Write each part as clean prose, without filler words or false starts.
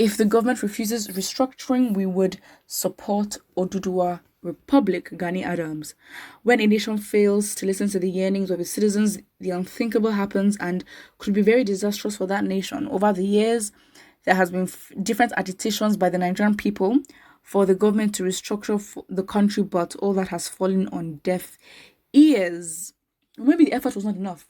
If the government refuses restructuring, we would support Oduduwa Republic, Gani Adams. When a nation fails to listen to the yearnings of its citizens, the unthinkable happens and could be very disastrous for that nation. Over the years, there has been different agitations by the Nigerian people for the government to restructure the country, but all that has fallen on deaf ears. Maybe the effort was not enough.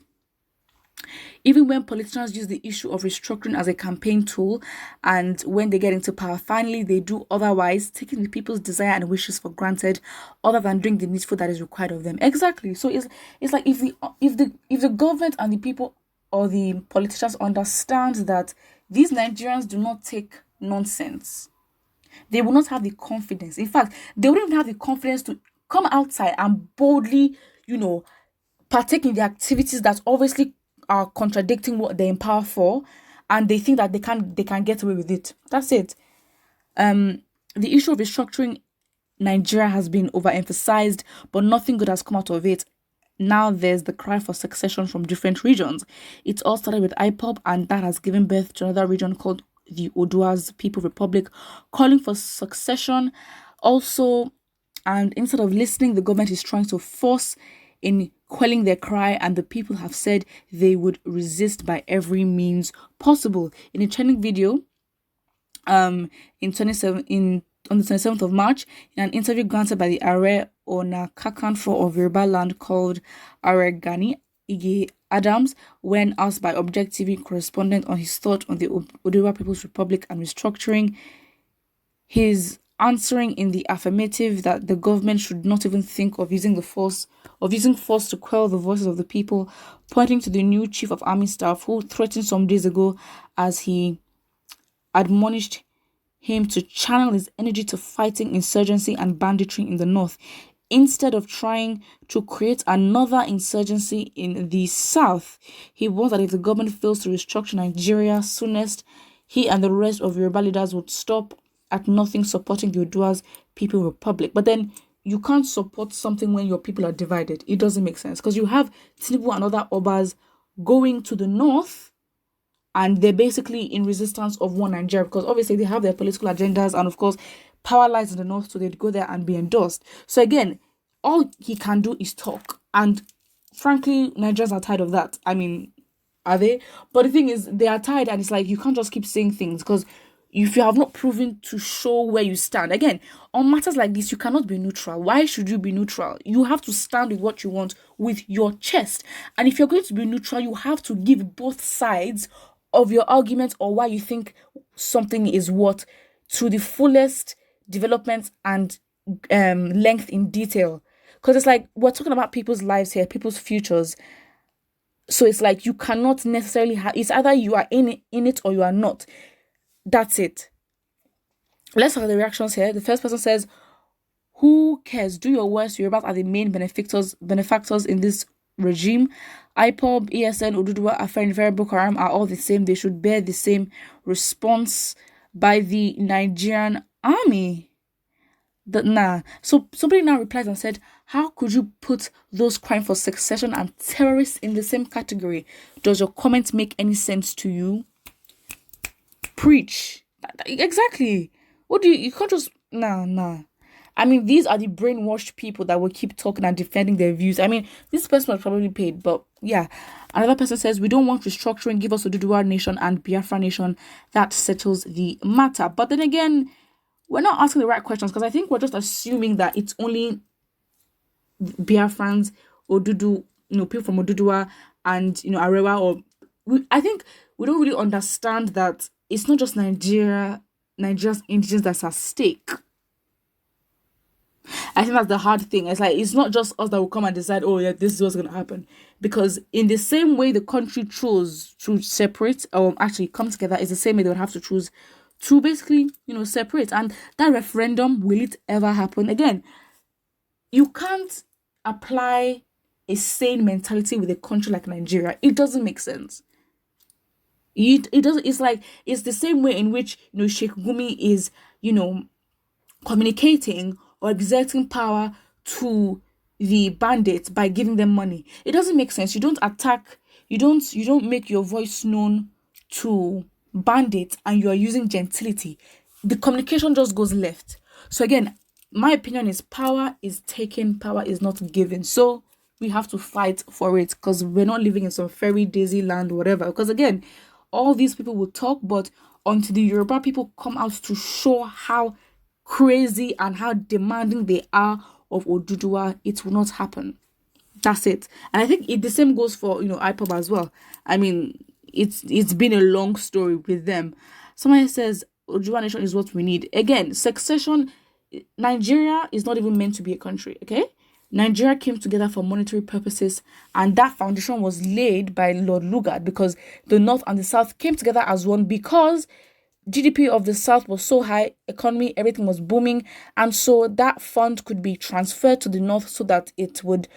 Even when politicians use the issue of restructuring as a campaign tool, and when they get into power, finally they do otherwise, taking the people's desire and wishes for granted, other than doing the needful that is required of them. Exactly. So it's like if the government and the people or the politicians understand that these Nigerians do not take nonsense, they will not have the confidence. In fact, they wouldn't even have the confidence to come outside and boldly, partake in the activities that obviously are contradicting what they're in power for, and they think that they can get away with it. That's it. The issue of restructuring Nigeria has been overemphasized, but nothing good has come out of it. Now there's the cry for succession from different regions. It all started with IPOB, and that has given birth to another region called the Oduduwa's People Republic, calling for succession. Also, and instead of listening, the government is trying to force in quelling their cry, and the people have said they would resist by every means possible. In a trending video, in 27 in on the 27th of March, in an interview granted by the Are Onakakanfo of Yoruba land called Are Gani Adams, when asked by Object TV correspondent on his thought on the Oduduwa People's Republic and restructuring, his answering in the affirmative that the government should not even think of using force to quell the voices of the people, pointing to the new chief of army staff who threatened some days ago as he admonished him to channel his energy to fighting insurgency and banditry in the north, instead of trying to create another insurgency in the south. He warned that if the government fails to restructure Nigeria soonest, he and the rest of Yoruba leaders would stop at nothing supporting the Oduduwa's People Republic. But then you can't support something when your people are divided. It doesn't make sense, because you have Tinubu and other Obas going to the north, and they're basically in resistance of one Nigeria, because obviously they have their political agendas, and of course power lies in the north, so they'd go there and be endorsed. So again, all he can do is talk, and frankly Nigerians are tired of that. I mean, are they? But the thing is, they are tired, and it's like you can't just keep saying things, because if you have not proven to show where you stand, again, on matters like this, you cannot be neutral. Why should you be neutral? You have to stand with what you want with your chest. And if you're going to be neutral, you have to give both sides of your argument or why you think something is what to the fullest development and length in detail. Because it's like we're talking about people's lives here, people's futures. So it's like you cannot necessarily have, it's either you are in it or you are not. That's it. Let's look at the reactions here. The first person says, "Who cares? Do your worst. Yorubas are the main benefactors in this regime. IPOB, ESN, Oduduwa, Afenifere, Boko Haram are all the same. They should bear the same response by the Nigerian army." So somebody now replies and said, "How could you put those crying for succession and terrorists in the same category? Does your comment make any sense to you?" Preach. Exactly. What do you can't just nah. I mean, these are the brainwashed people that will keep talking and defending their views. I mean, this person was probably paid, but yeah. Another person says, "We don't want restructuring. Give us Oduduwa nation and Biafra nation. That settles the matter." But then again, we're not asking the right questions, because I think we're just assuming that it's only Biafrans, people from Oduduwa and Arewa, I think we don't really understand that it's not just Nigeria's indigenous that's at stake. I think that's the hard thing. It's like it's not just us that will come and decide, oh yeah, this is what's gonna happen. Because in the same way the country chose to separate or actually come together, is the same way they would have to choose to basically, separate. And that referendum, will it ever happen? Again, you can't apply a sane mentality with a country like Nigeria. It doesn't make sense. It doesn't. It's like it's the same way in which Sheikh Gumi is communicating or exerting power to the bandits by giving them money. It doesn't make sense. You don't attack. You don't make your voice known to bandits and you are using gentility, the communication just goes left. So again, my opinion is power is taken, power is not given. So we have to fight for it because we're not living in some fairy daisy land, whatever. Because again, all these people will talk, but until the Yoruba people come out to show how crazy and how demanding they are of Oduduwa, it will not happen. That's it. And I think the same goes for IPOB as well. I mean, it's been a long story with them. Somebody says Oduduwa nation is what we need. Again, succession. Nigeria is not even meant to be a country. Okay, Nigeria came together for monetary purposes, and that foundation was laid by Lord Lugard because the North and the South came together as one because GDP of the South was so high, economy, everything was booming, and so that fund could be transferred to the North so that it would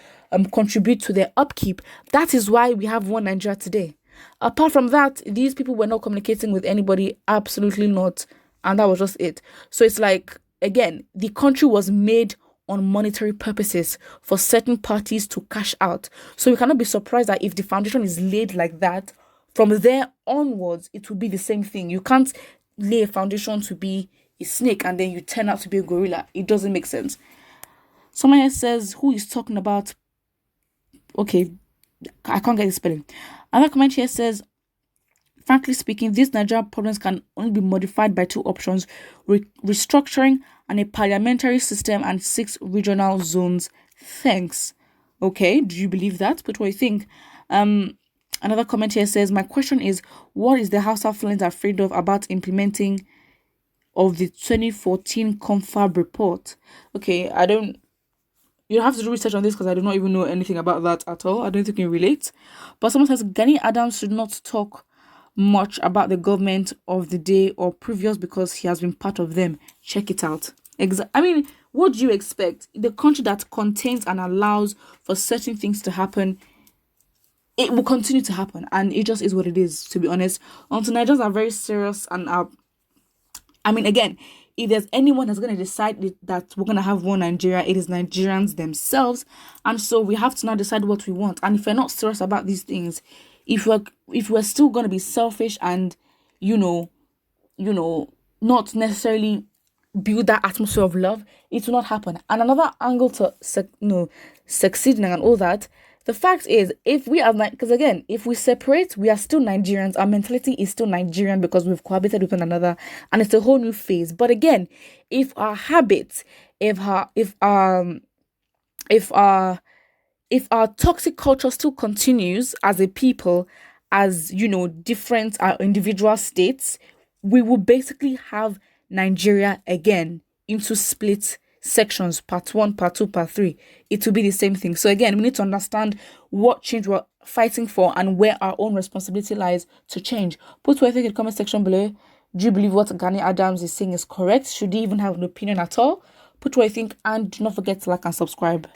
contribute to their upkeep. That is why we have one Nigeria today. Apart from that, these people were not communicating with anybody, absolutely not, and that was just it. So it's like, again, the country was made on monetary purposes for certain parties to cash out. So you cannot be surprised that if the foundation is laid like that, from there onwards, it will be the same thing. You can't lay a foundation to be a snake and then you turn out to be a gorilla. It doesn't make sense. Someone else says, who is talking about... Okay, I can't get the spelling. Another comment here says, frankly speaking, these Nigerian problems can only be modified by two options, restructuring and a parliamentary system and 6 regional zones. Thanks. Okay, do you believe that? But what do you think? Another comment here says, my question is, what is the House of Flint afraid of about implementing of the 2014 Confab report? Okay, you have to do research on this because I do not even know anything about that at all. I don't think it relates. But someone says, Gani Adams should not talk much about the government of the day or previous because he has been part of them. Check it out. I mean, what do you expect? The country that contains and allows for certain things to happen, it will continue to happen, and it just is what it is, to be honest. Until Nigerians are very serious and are... I mean, again, if there's anyone that's going to decide that we're going to have one Nigeria, it is Nigerians themselves. And so we have to now decide what we want. And if we're not serious about these things, if we're still going to be selfish and, not necessarily build that atmosphere of love, it will not happen. And another angle to succeeding and all that, the fact is, if we are, because again, if we separate, we are still Nigerians. Our mentality is still Nigerian because we've cohabited with one another, and it's a whole new phase. But again, if our habits, if our toxic culture still continues as a people, as different individual states, we will basically have Nigeria again into split sections, part 1, part 2, part 3. It will be the same thing. So again, we need to understand what change we're fighting for and where our own responsibility lies to change. Put what you think in the comment section below. Do you believe what Gani Adams is saying is correct? Should he even have an opinion at all? Put what you think, and do not forget to like and subscribe.